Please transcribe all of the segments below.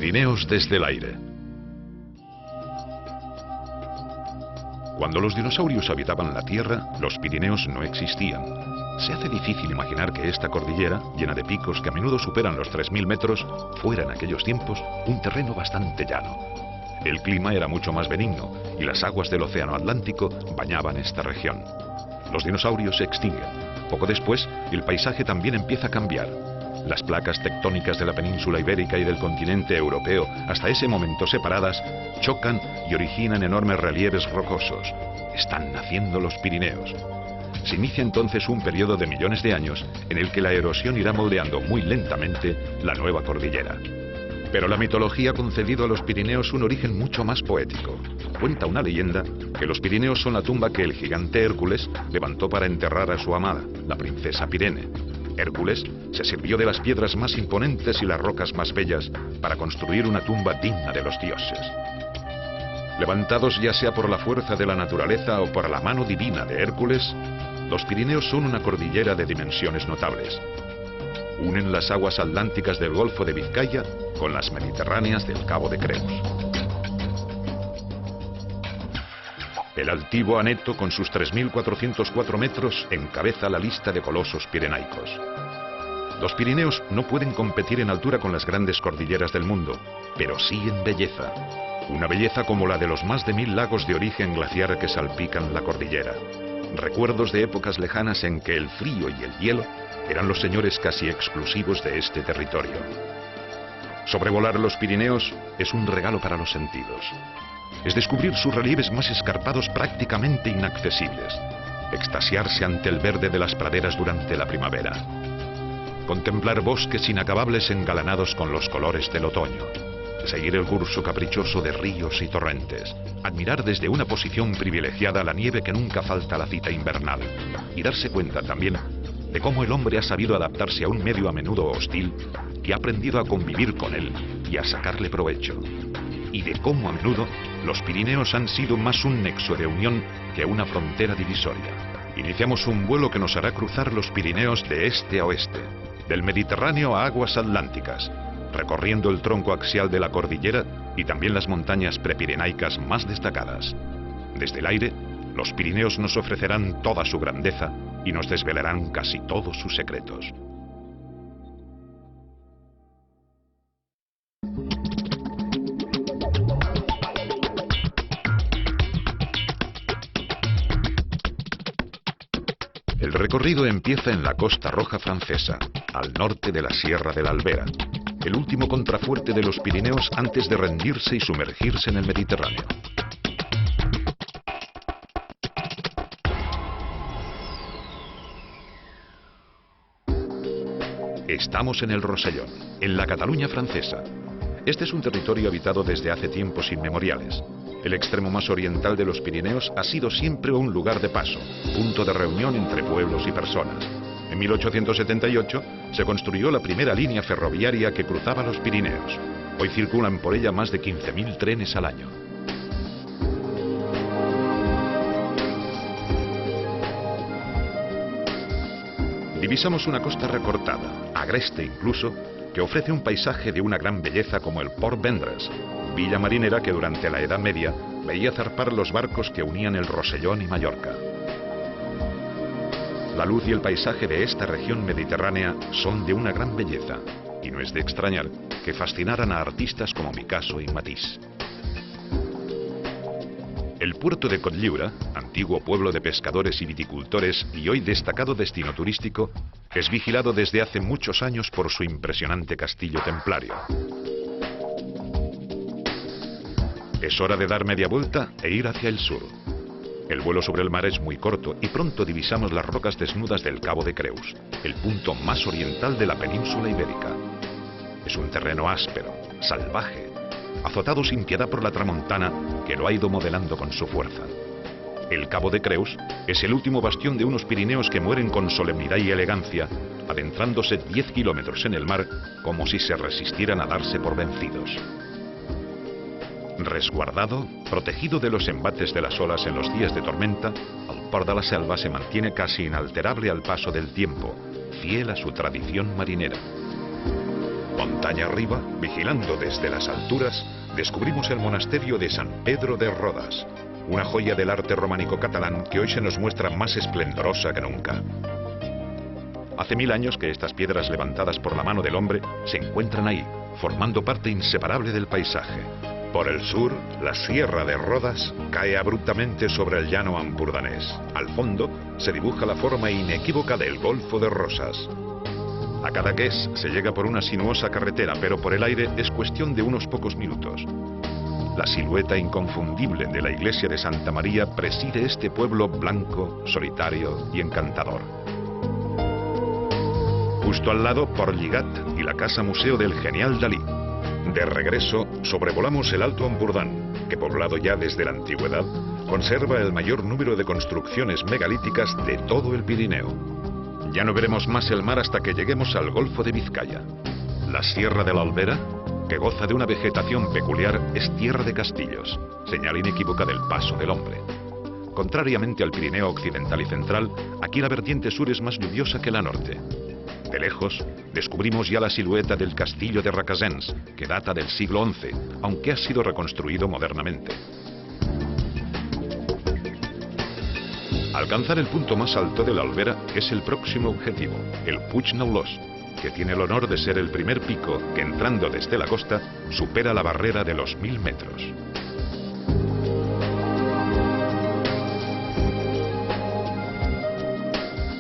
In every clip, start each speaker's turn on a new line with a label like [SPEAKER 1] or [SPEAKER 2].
[SPEAKER 1] Pirineos desde el aire. Cuando los dinosaurios habitaban la Tierra, los Pirineos no existían. Se hace difícil imaginar que esta cordillera, llena de picos que a menudo superan los 3000 metros, fuera en aquellos tiempos un terreno bastante llano. El clima era mucho más benigno y las aguas del Océano Atlántico bañaban esta región. Los dinosaurios se extinguen. Poco después, el paisaje también empieza a cambiar. Las placas tectónicas de la península ibérica y del continente europeo, hasta ese momento separadas, chocan y originan enormes relieves rocosos. Están naciendo los Pirineos. Se inicia entonces un periodo de millones de años en el que la erosión irá moldeando muy lentamente la nueva cordillera. Pero la mitología ha concedido a los Pirineos un origen mucho más poético. Cuenta una leyenda que los Pirineos son la tumba que el gigante Hércules levantó para enterrar a su amada, la princesa Pirene. Hércules se sirvió de las piedras más imponentes y las rocas más bellas para construir una tumba digna de los dioses. Levantados ya sea por la fuerza de la naturaleza o por la mano divina de Hércules, los Pirineos son una cordillera de dimensiones notables. Unen las aguas atlánticas del Golfo de Vizcaya con las mediterráneas del Cabo de Creus. El altivo Aneto, con sus 3.404 metros, encabeza la lista de colosos pirenaicos. Los Pirineos no pueden competir en altura con las grandes cordilleras del mundo, pero sí en belleza. Una belleza como la de los más de 1000 lagos de origen glaciar que salpican la cordillera. Recuerdos de épocas lejanas en que el frío y el hielo eran los señores casi exclusivos de este territorio. Sobrevolar los Pirineos es un regalo para los sentidos. Es descubrir sus relieves más escarpados prácticamente inaccesibles. Extasiarse ante el verde de las praderas durante la primavera. Contemplar bosques inacabables engalanados con los colores del otoño. Seguir el curso caprichoso de ríos y torrentes. Admirar desde una posición privilegiada la nieve que nunca falta a la cita invernal. Y darse cuenta también de cómo el hombre ha sabido adaptarse a un medio a menudo hostil y ha aprendido a convivir con él y a sacarle provecho. Y de cómo a menudo los Pirineos han sido más un nexo de unión que una frontera divisoria. Iniciamos un vuelo que nos hará cruzar los Pirineos de este a oeste, del Mediterráneo a aguas atlánticas, recorriendo el tronco axial de la cordillera y también las montañas prepirenaicas más destacadas. Desde el aire, los Pirineos nos ofrecerán toda su grandeza y nos desvelarán casi todos sus secretos. El recorrido empieza en la Costa Roja francesa, al norte de la Sierra de la Albera, el último contrafuerte de los Pirineos antes de rendirse y sumergirse en el Mediterráneo. Estamos en el Rosellón, en la Cataluña francesa. Este es un territorio habitado desde hace tiempos inmemoriales. El extremo más oriental de los Pirineos ha sido siempre un lugar de paso, punto de reunión entre pueblos y personas. En 1878 se construyó la primera línea ferroviaria que cruzaba los Pirineos. Hoy circulan por ella más de 15.000 trenes al año. Divisamos una costa recortada, agreste incluso, que ofrece un paisaje de una gran belleza como el Port Vendres, villa marinera que durante la Edad Media veía zarpar los barcos que unían el Rosellón y Mallorca. La luz y el paisaje de esta región mediterránea son de una gran belleza, y no es de extrañar que fascinaran a artistas como Picasso y Matisse. El puerto de Cotlliure, antiguo pueblo de pescadores y viticultores y hoy destacado destino turístico, es vigilado desde hace muchos años por su impresionante castillo templario. Es hora de dar media vuelta e ir hacia el sur. El vuelo sobre el mar es muy corto y pronto divisamos las rocas desnudas del Cabo de Creus, el punto más oriental de la península ibérica. Es un terreno áspero, salvaje, azotado sin piedad por la tramontana que lo ha ido modelando con su fuerza. El Cabo de Creus es el último bastión de unos Pirineos que mueren con solemnidad y elegancia, adentrándose 10 kilómetros en el mar como si se resistieran a darse por vencidos. Resguardado, protegido de los embates de las olas en los días de tormenta, el Port de la Selva se mantiene casi inalterable al paso del tiempo, fiel a su tradición marinera. Montaña arriba, vigilando desde las alturas, descubrimos el monasterio de San Pedro de Rodas, una joya del arte románico catalán que hoy se nos muestra más esplendorosa que nunca. Hace 1000 años que estas piedras levantadas por la mano del hombre se encuentran ahí, formando parte inseparable del paisaje. Por el sur, la Sierra de Rodas cae abruptamente sobre el llano ampurdanés. Al fondo se dibuja la forma inequívoca del Golfo de Rosas. A Cadaqués se llega por una sinuosa carretera, pero por el aire es cuestión de unos pocos minutos. La silueta inconfundible de la iglesia de Santa María preside este pueblo blanco, solitario y encantador. Justo al lado, Port Lligat y la casa museo del genial Dalí. De regreso, sobrevolamos el Alto Ampurdán, que poblado ya desde la antigüedad, conserva el mayor número de construcciones megalíticas de todo el Pirineo. Ya no veremos más el mar hasta que lleguemos al Golfo de Vizcaya. La Sierra de la Albera, que goza de una vegetación peculiar, es tierra de castillos, señal inequívoca del paso del hombre. Contrariamente al Pirineo occidental y central, aquí la vertiente sur es más lluviosa que la norte. De lejos, descubrimos ya la silueta del castillo de Requesens, que data del siglo XI, aunque ha sido reconstruido modernamente. Alcanzar el punto más alto de la Albera es el próximo objetivo, el Puig Neulós, que tiene el honor de ser el primer pico que, entrando desde la costa, supera la barrera de los 1000 metros.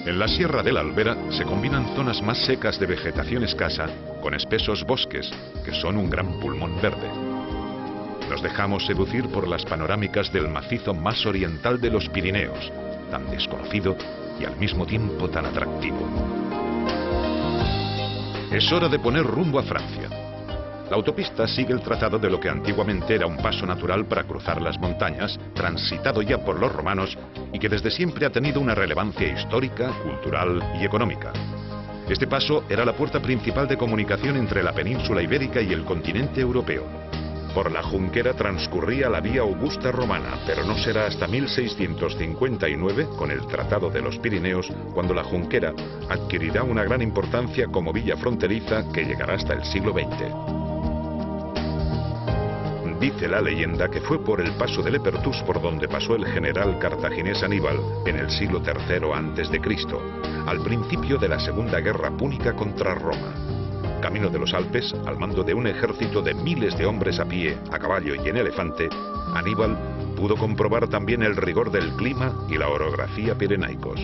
[SPEAKER 1] En la Sierra de la Albera se combinan zonas más secas de vegetación escasa con espesos bosques, que son un gran pulmón verde. Nos dejamos seducir por las panorámicas del macizo más oriental de los Pirineos, tan desconocido y al mismo tiempo tan atractivo. Es hora de poner rumbo a Francia. La autopista sigue el trazado de lo que antiguamente era un paso natural para cruzar las montañas, transitado ya por los romanos y que desde siempre ha tenido una relevancia histórica, cultural y económica. Este paso era la puerta principal de comunicación entre la península ibérica y el continente europeo. Por la Junquera transcurría la vía Augusta romana, pero no será hasta 1659, con el Tratado de los Pirineos, cuando la Junquera adquirirá una gran importancia como villa fronteriza que llegará hasta el siglo XX. Dice la leyenda que fue por el paso de Lepertus por donde pasó el general cartaginés Aníbal en el siglo III a.C., al principio de la Segunda Guerra Púnica contra Roma. Camino de los Alpes, al mando de un ejército de miles de hombres a pie, a caballo y en elefante, Aníbal pudo comprobar también el rigor del clima y la orografía pirenaicos.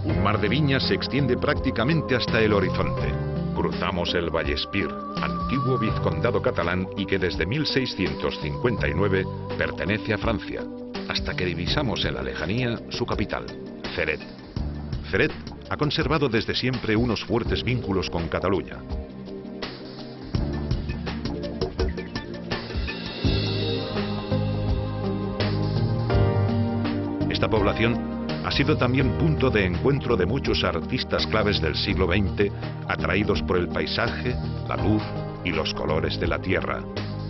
[SPEAKER 1] Un mar de viñas se extiende prácticamente hasta el horizonte. Cruzamos el Vallespir, antiguo vizcondado catalán y que desde 1659 pertenece a Francia, hasta que divisamos en la lejanía su capital, Ceret. Ceret ha conservado desde siempre unos fuertes vínculos con Cataluña. Esta población ha sido también punto de encuentro de muchos artistas claves del siglo XX, atraídos por el paisaje, la luz y los colores de la tierra.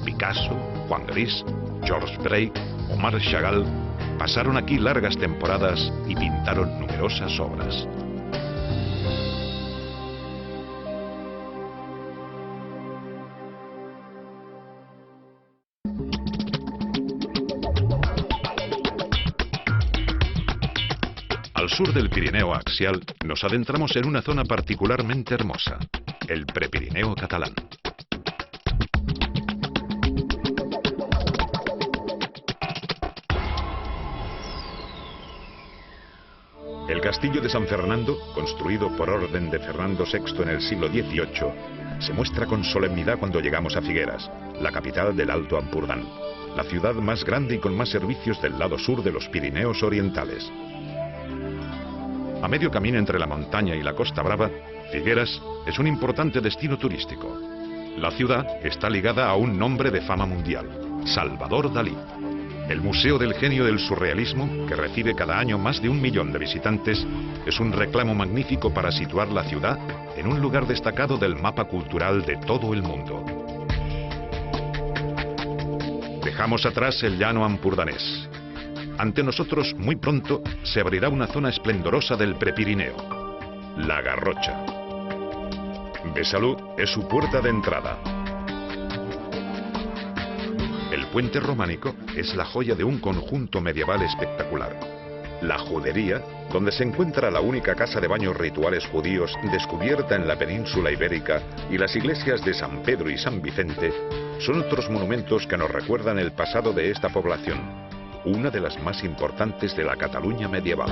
[SPEAKER 1] Picasso, Juan Gris, George Braque o Marc Chagall pasaron aquí largas temporadas y pintaron numerosas obras. Al sur del Pirineo axial nos adentramos en una zona particularmente hermosa, el Prepirineo catalán. El castillo de San Fernando, construido por orden de Fernando VI en el siglo XVIII, se muestra con solemnidad cuando llegamos a Figueras, la capital del Alto Ampurdán, la ciudad más grande y con más servicios del lado sur de los Pirineos orientales. A medio camino entre la montaña y la Costa Brava, Figueras es un importante destino turístico. La ciudad está ligada a un nombre de fama mundial, Salvador Dalí. El Museo del Genio del Surrealismo, que recibe cada año más de 1 millón de visitantes, es un reclamo magnífico para situar la ciudad en un lugar destacado del mapa cultural de todo el mundo. Dejamos atrás el llano ampurdanés. Ante nosotros, muy pronto, se abrirá una zona esplendorosa del Prepirineo, la Garrocha. Besalú es su puerta de entrada. El puente románico es la joya de un conjunto medieval espectacular. La Judería, donde se encuentra la única casa de baños rituales judíos descubierta en la península ibérica, y las iglesias de San Pedro y San Vicente, son otros monumentos que nos recuerdan el pasado de esta población, una de las más importantes de la Cataluña medieval.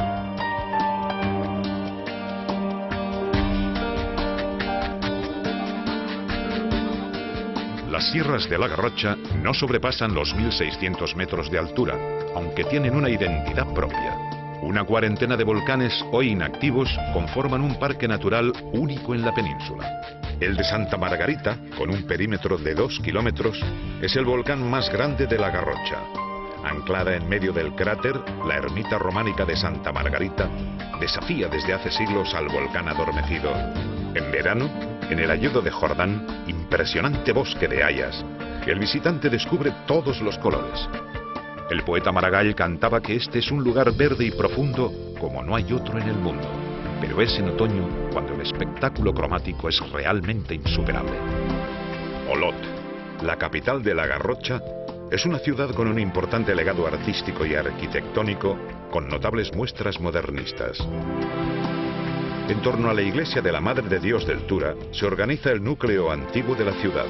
[SPEAKER 1] Las sierras de la Garrocha no sobrepasan los 1.600 metros de altura, aunque tienen una identidad propia. Una cuarentena de volcanes hoy inactivos conforman un parque natural único en la península. El de Santa Margarita, con un perímetro de 2 kilómetros, es el volcán más grande de la Garrocha. Anclada en medio del cráter, la ermita románica de Santa Margarita desafía desde hace siglos al volcán adormecido. En verano, en el Hayedo de Jordán, impresionante bosque de hayas, que el visitante descubre todos los colores. El poeta Maragall cantaba que este es un lugar verde y profundo como no hay otro en el mundo, pero es en otoño cuando el espectáculo cromático es realmente insuperable. Olot, la capital de la Garrocha, es una ciudad con un importante legado artístico y arquitectónico, con notables muestras modernistas. En torno a la iglesia de la Madre de Dios del Tura se organiza el núcleo antiguo de la ciudad.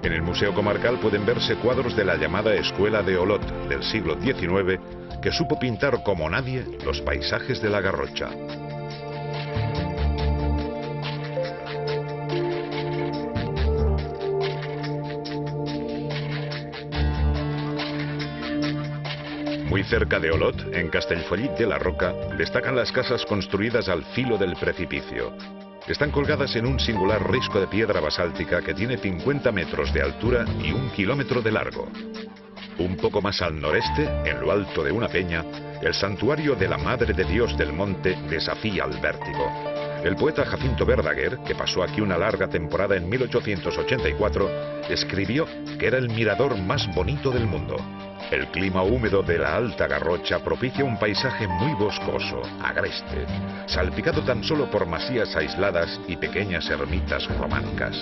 [SPEAKER 1] En el Museo Comarcal pueden verse cuadros de la llamada Escuela de Olot del siglo XIX, que supo pintar como nadie los paisajes de la Garrocha. Muy cerca de Olot, en Castellfollit de la Roca, destacan las casas construidas al filo del precipicio. Están colgadas en un singular risco de piedra basáltica que tiene 50 metros de altura y 1 kilómetro de largo. Un poco más al noreste, en lo alto de una peña, el santuario de la Madre de Dios del Monte desafía al vértigo. El poeta Jacinto Verdaguer, que pasó aquí una larga temporada en 1884, escribió que era el mirador más bonito del mundo. El clima húmedo de la Alta Garrocha propicia un paisaje muy boscoso, agreste, salpicado tan solo por masías aisladas y pequeñas ermitas románicas.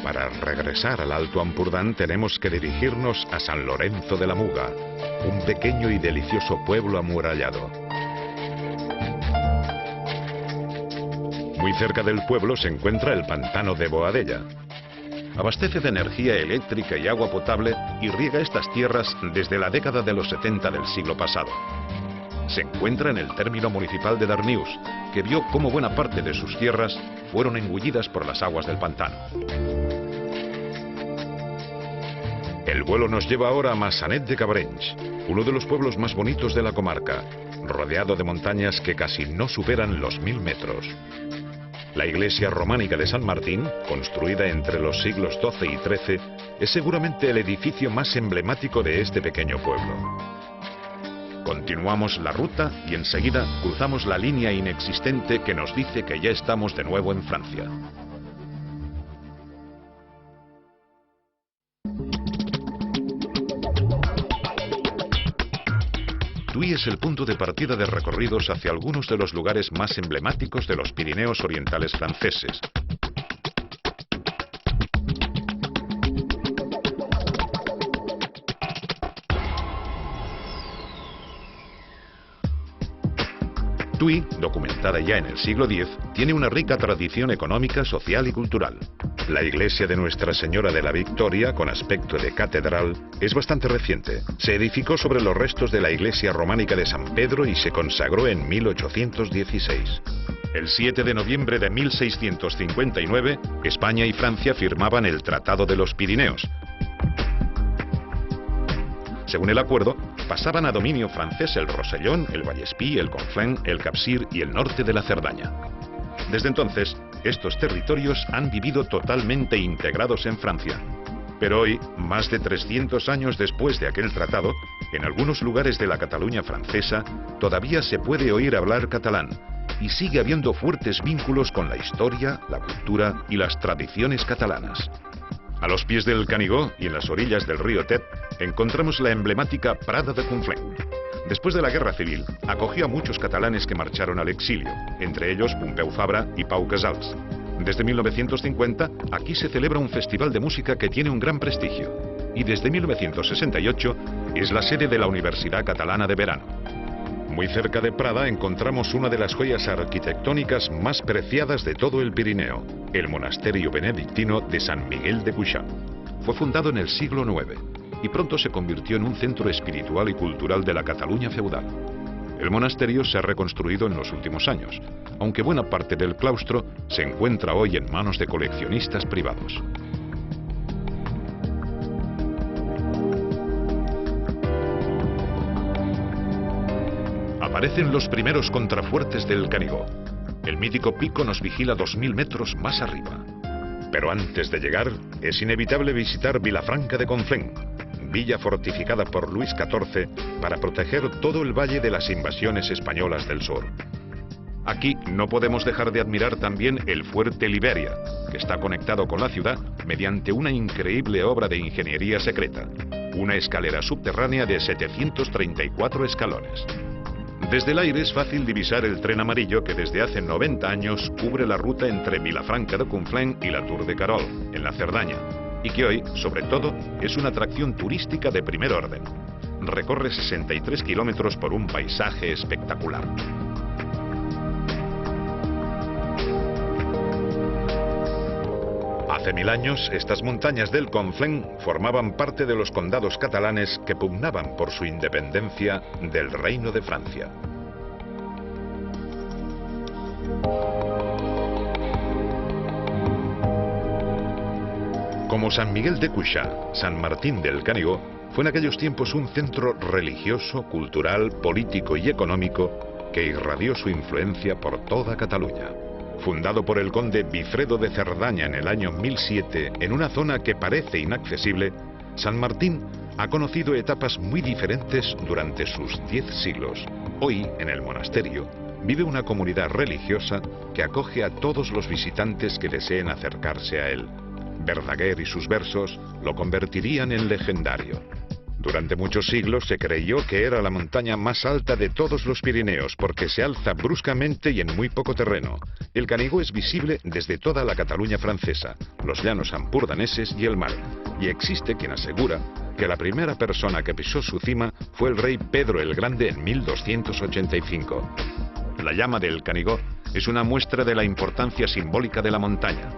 [SPEAKER 1] Para regresar al Alto Ampurdán tenemos que dirigirnos a San Lorenzo de la Muga, un pequeño y delicioso pueblo amurallado. Muy cerca del pueblo se encuentra el pantano de Boadella. Abastece de energía eléctrica y agua potable y riega estas tierras desde la década de los 70 del siglo pasado. Se encuentra en el término municipal de Darnius, que vio cómo buena parte de sus tierras fueron engullidas por las aguas del pantano. El vuelo nos lleva ahora a Massanet de Cabrenys, uno de los pueblos más bonitos de la comarca, rodeado de montañas que casi no superan los 1000 metros. La iglesia románica de San Martín, construida entre los siglos XII y XIII, es seguramente el edificio más emblemático de este pequeño pueblo. Continuamos la ruta y enseguida cruzamos la línea inexistente que nos dice que ya estamos de nuevo en Francia. Tui es el punto de partida de recorridos hacia algunos de los lugares más emblemáticos de los Pirineos orientales franceses. Tui, documentada ya en el siglo X, tiene una rica tradición económica, social y cultural. La iglesia de Nuestra Señora de la Victoria, con aspecto de catedral, es bastante reciente. Se edificó sobre los restos de la iglesia románica de San Pedro y se consagró en 1816. El 7 de noviembre de 1659, España y Francia firmaban el Tratado de los Pirineos. Según el acuerdo, pasaban a dominio francés el Rosellón, el Vallespí, el Conflent, el Capcir y el norte de la Cerdaña. Desde entonces, estos territorios han vivido totalmente integrados en Francia. Pero hoy, más de 300 años después de aquel tratado, en algunos lugares de la Cataluña francesa, todavía se puede oír hablar catalán, y sigue habiendo fuertes vínculos con la historia, la cultura y las tradiciones catalanas. A los pies del Canigó y en las orillas del río Tet encontramos la emblemática Prada de Conflent. Después de la Guerra Civil, acogió a muchos catalanes que marcharon al exilio, entre ellos Pompeu Fabra y Pau Casals. Desde 1950, aquí se celebra un festival de música que tiene un gran prestigio. Y desde 1968 es la sede de la Universidad Catalana de Verano. Muy cerca de Prada encontramos una de las joyas arquitectónicas más preciadas de todo el Pirineo, el monasterio benedictino de San Miguel de Cuixà. Fue fundado en el siglo IX y pronto se convirtió en un centro espiritual y cultural de la Cataluña feudal. El monasterio se ha reconstruido en los últimos años, aunque buena parte del claustro se encuentra hoy en manos de coleccionistas privados. Aparecen los primeros contrafuertes del Canigó. El mítico pico nos vigila 2000 metros más arriba. Pero antes de llegar, es inevitable visitar Vilafranca de Conflent, villa fortificada por Luis XIV para proteger todo el valle de las invasiones españolas del sur. Aquí no podemos dejar de admirar también el Fuerte Liberia, que está conectado con la ciudad mediante una increíble obra de ingeniería secreta, una escalera subterránea de 734 escalones. Desde el aire es fácil divisar el tren amarillo que desde hace 90 años cubre la ruta entre Vilafranca de Conflent y la Tour de Carol, en la Cerdaña, y que hoy, sobre todo, es una atracción turística de primer orden. Recorre 63 kilómetros por un paisaje espectacular. Hace 1000 años, estas montañas del Conflent formaban parte de los condados catalanes que pugnaban por su independencia del Reino de Francia. Como San Miguel de Cuixà, San Martín del Canigó fue en aquellos tiempos un centro religioso, cultural, político y económico que irradió su influencia por toda Cataluña. Fundado por el conde Bifredo de Cerdaña en el año 1007 en una zona que parece inaccesible, San Martín ha conocido etapas muy diferentes durante sus 10 siglos. Hoy, en el monasterio, vive una comunidad religiosa que acoge a todos los visitantes que deseen acercarse a él. Verdaguer y sus versos lo convertirían en legendario. Durante muchos siglos se creyó que era la montaña más alta de todos los Pirineos porque se alza bruscamente y en muy poco terreno. El Canigó es visible desde toda la Cataluña francesa, los llanos ampurdaneses y el mar. Y existe quien asegura que la primera persona que pisó su cima fue el rey Pedro el Grande en 1285. La llama del Canigó es una muestra de la importancia simbólica de la montaña.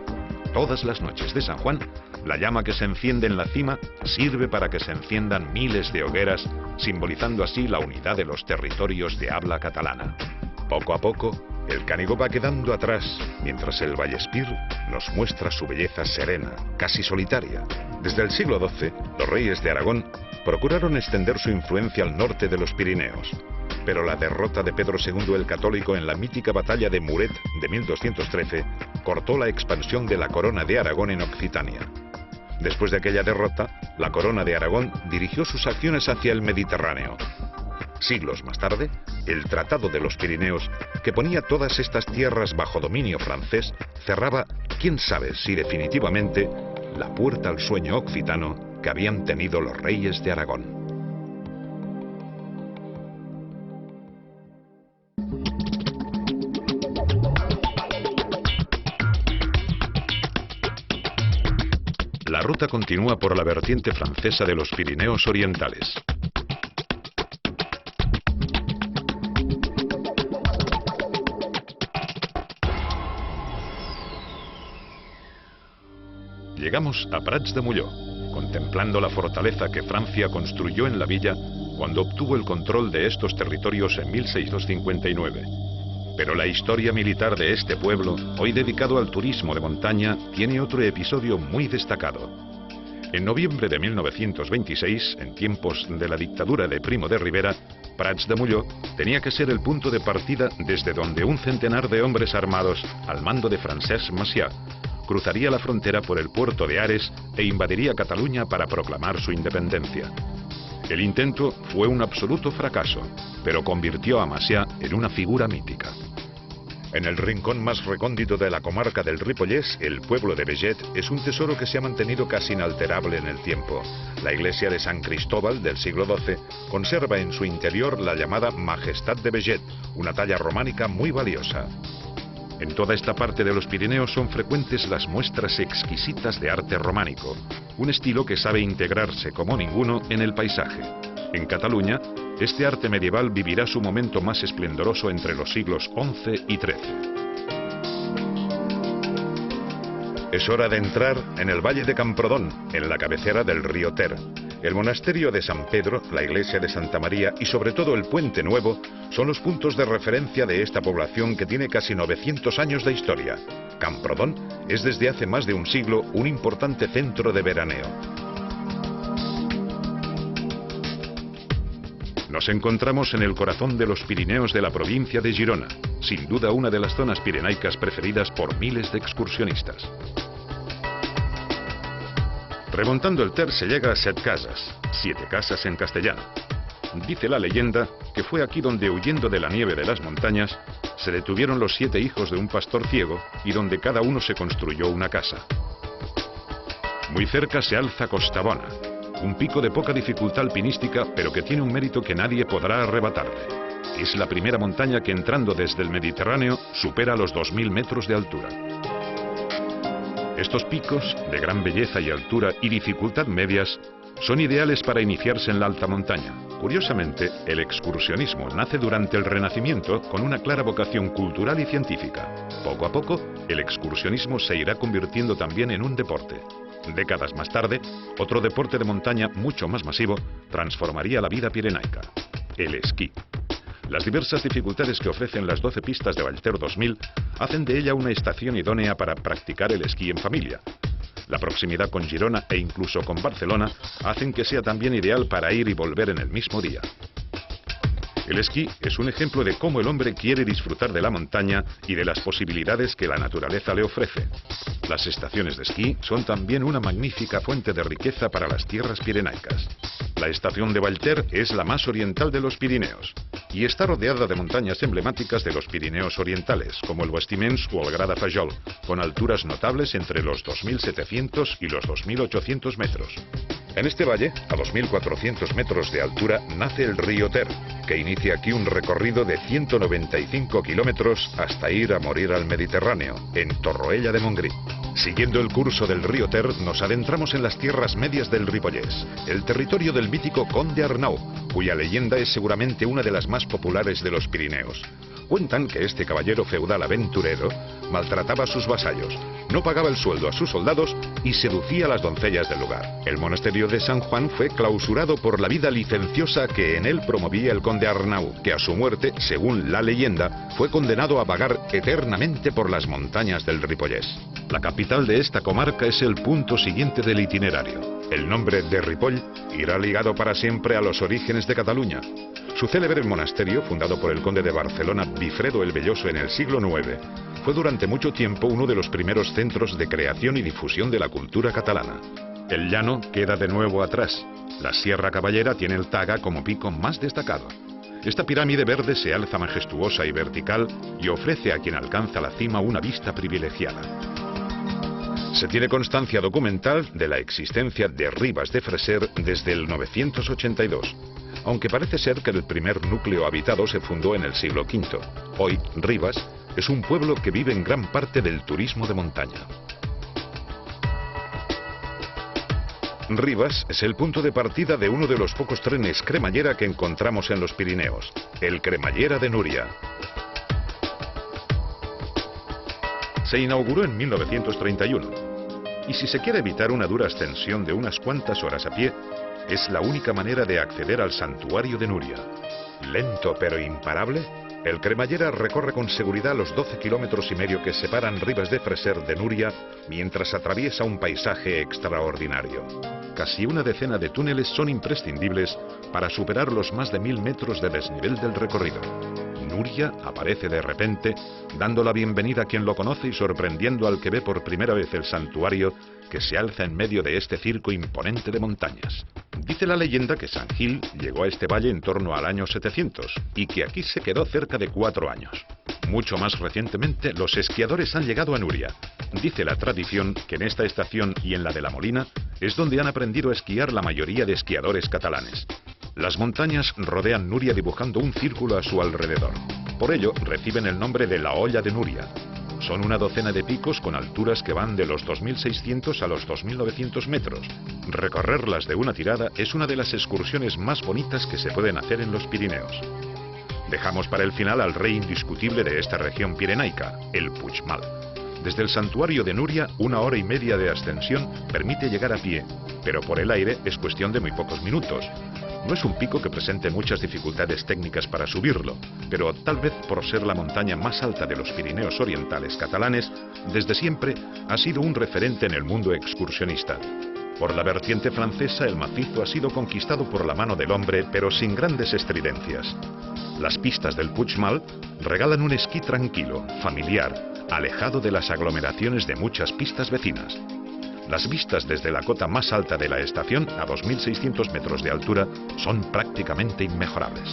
[SPEAKER 1] Todas las noches de San Juan, la llama que se enciende en la cima sirve para que se enciendan miles de hogueras, simbolizando así la unidad de los territorios de habla catalana. Poco a poco, el Canigó va quedando atrás, mientras el Vallespir nos muestra su belleza serena, casi solitaria. Desde el siglo XII, los reyes de Aragón procuraron extender su influencia al norte de los Pirineos. Pero la derrota de Pedro II el Católico en la mítica batalla de Muret de 1213 cortó la expansión de la Corona de Aragón en Occitania. Después de aquella derrota, la Corona de Aragón dirigió sus acciones hacia el Mediterráneo. Siglos más tarde, el Tratado de los Pirineos, que ponía todas estas tierras bajo dominio francés, cerraba, quién sabe si definitivamente, la puerta al sueño occitano que habían tenido los reyes de Aragón. La ruta continúa por la vertiente francesa de los Pirineos orientales. Llegamos a Prats de Molló, contemplando la fortaleza que Francia construyó en la villa cuando obtuvo el control de estos territorios en 1659. Pero la historia militar de este pueblo, hoy dedicado al turismo de montaña, tiene otro episodio muy destacado. En noviembre de 1926, en tiempos de la dictadura de Primo de Rivera, Prats de Molló tenía que ser el punto de partida desde donde un centenar de hombres armados, al mando de Francesc Macià, cruzaría la frontera por el puerto de Ares e invadiría Cataluña para proclamar su independencia. El intento fue un absoluto fracaso, pero convirtió a Macià en una figura mítica. En el rincón más recóndito de la comarca del Ripollès, el pueblo de Beget es un tesoro que se ha mantenido casi inalterable en el tiempo. La iglesia de San Cristóbal del siglo XII conserva en su interior la llamada Majestad de Beget, una talla románica muy valiosa. En toda esta parte de los Pirineos son frecuentes las muestras exquisitas de arte románico, un estilo que sabe integrarse como ninguno en el paisaje. En Cataluña, este arte medieval vivirá su momento más esplendoroso entre los siglos XI y XIII. Es hora de entrar en el Valle de Camprodón, en la cabecera del río Ter. El monasterio de San Pedro, la iglesia de Santa María y sobre todo el Puente Nuevo son los puntos de referencia de esta población que tiene casi 900 años de historia. Camprodón es desde hace más de un siglo un importante centro de veraneo. Nos encontramos en el corazón de los Pirineos de la provincia de Girona, sin duda una de las zonas pirenaicas preferidas por miles de excursionistas. Remontando el Ter se llega a Setcases, 7 casas en castellano. Dice la leyenda que fue aquí donde, huyendo de la nieve de las montañas, se detuvieron los 7 hijos de un pastor ciego y donde cada uno se construyó una casa. Muy cerca se alza Costabona, un pico de poca dificultad alpinística, pero que tiene un mérito que nadie podrá arrebatarle. Es la primera montaña que, entrando desde el Mediterráneo, supera los 2000 metros de altura. Estos picos, de gran belleza y altura y dificultad medias, son ideales para iniciarse en la alta montaña. Curiosamente, el excursionismo nace durante el Renacimiento con una clara vocación cultural y científica. Poco a poco, el excursionismo se irá convirtiendo también en un deporte. Décadas más tarde, otro deporte de montaña mucho más masivo transformaría la vida pirenaica: el esquí. Las diversas dificultades que ofrecen las 12 pistas de Vallter 2000 hacen de ella una estación idónea para practicar el esquí en familia. La proximidad con Girona e incluso con Barcelona hacen que sea también ideal para ir y volver en el mismo día. El esquí es un ejemplo de cómo el hombre quiere disfrutar de la montaña y de las posibilidades que la naturaleza le ofrece. Las estaciones de esquí son también una magnífica fuente de riqueza para las tierras pirenaicas. La estación de Vallter es la más oriental de los Pirineos y está rodeada de montañas emblemáticas de los Pirineos orientales, como el Bastiments o el Gra de Fajol, con alturas notables entre los 2.700 y los 2.800 metros. En este valle, a 2.400 metros de altura, nace el río Ter, que inicia aquí un recorrido de 195 kilómetros hasta ir a morir al Mediterráneo, en Torroella de Montgrí. Siguiendo el curso del río Ter, nos adentramos en las tierras medias del Ripollès, el territorio del mítico Conde Arnau, cuya leyenda es seguramente una de las más populares de los Pirineos. Cuentan que este caballero feudal aventurero maltrataba a sus vasallos, no pagaba el sueldo a sus soldados y seducía a las doncellas del lugar. El monasterio de San Juan fue clausurado por la vida licenciosa que en él promovía el conde Arnau, que a su muerte, según la leyenda, fue condenado a vagar eternamente por las montañas del Ripollès. La capital de esta comarca es el punto siguiente del itinerario. El nombre de Ripoll irá ligado para siempre a los orígenes de Cataluña. Su célebre monasterio, fundado por el conde de Barcelona Bifredo el Velloso en el siglo IX, fue durante mucho tiempo uno de los primeros centros de creación y difusión de la cultura catalana. El llano queda de nuevo atrás. La Sierra Caballera tiene el Taga como pico más destacado. Esta pirámide verde se alza majestuosa y vertical y ofrece a quien alcanza la cima una vista privilegiada. Se tiene constancia documental de la existencia de Ribes de Freser desde el 982, aunque parece ser que el primer núcleo habitado se fundó en el siglo V. Hoy, Ribes es un pueblo que vive en gran parte del turismo de montaña. Ribes es el punto de partida de uno de los pocos trenes cremallera que encontramos en los Pirineos, el Cremallera de Núria. Se inauguró en 1931 y si se quiere evitar una dura ascensión de unas cuantas horas a pie, es la única manera de acceder al santuario de Núria. Lento pero imparable, el Cremallera recorre con seguridad los 12,5 kilómetros que separan Ribes de Freser de Núria mientras atraviesa un paisaje extraordinario. Casi una decena de túneles son imprescindibles para superar los más de 1000 metros de desnivel del recorrido. Núria aparece de repente, dando la bienvenida a quien lo conoce y sorprendiendo al que ve por primera vez el santuario que se alza en medio de este circo imponente de montañas. Dice la leyenda que San Gil llegó a este valle en torno al año 700 y que aquí se quedó cerca de 4 años. Mucho más recientemente, los esquiadores han llegado a Núria. Dice la tradición que en esta estación y en la de La Molina es donde han aprendido a esquiar la mayoría de esquiadores catalanes. Las montañas rodean Núria dibujando un círculo a su alrededor. Por ello, reciben el nombre de la Olla de Núria. Son una docena de picos con alturas que van de los 2.600 a los 2.900 metros. Recorrerlas de una tirada es una de las excursiones más bonitas que se pueden hacer en los Pirineos. Dejamos para el final al rey indiscutible de esta región pirenaica, el Puigmal. Desde el santuario de Núria, 1 hora y media de ascensión permite llegar a pie, pero por el aire es cuestión de muy pocos minutos. No es un pico que presente muchas dificultades técnicas para subirlo, pero tal vez por ser la montaña más alta de los Pirineos orientales catalanes, desde siempre ha sido un referente en el mundo excursionista. Por la vertiente francesa, el macizo ha sido conquistado por la mano del hombre, pero sin grandes estridencias. Las pistas del Puigmal regalan un esquí tranquilo, familiar, alejado de las aglomeraciones de muchas pistas vecinas. Las vistas desde la cota más alta de la estación, a 2.600 metros de altura, son prácticamente inmejorables.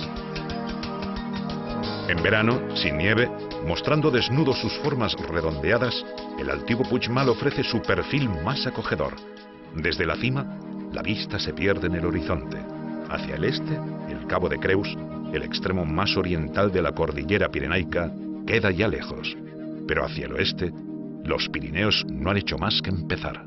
[SPEAKER 1] En verano, sin nieve, mostrando desnudo sus formas redondeadas, el altivo Puigmal ofrece su perfil más acogedor. Desde la cima, la vista se pierde en el horizonte. Hacia el este, el Cabo de Creus, el extremo más oriental de la cordillera pirenaica, queda ya lejos. Pero hacia el oeste, los Pirineos no han hecho más que empezar.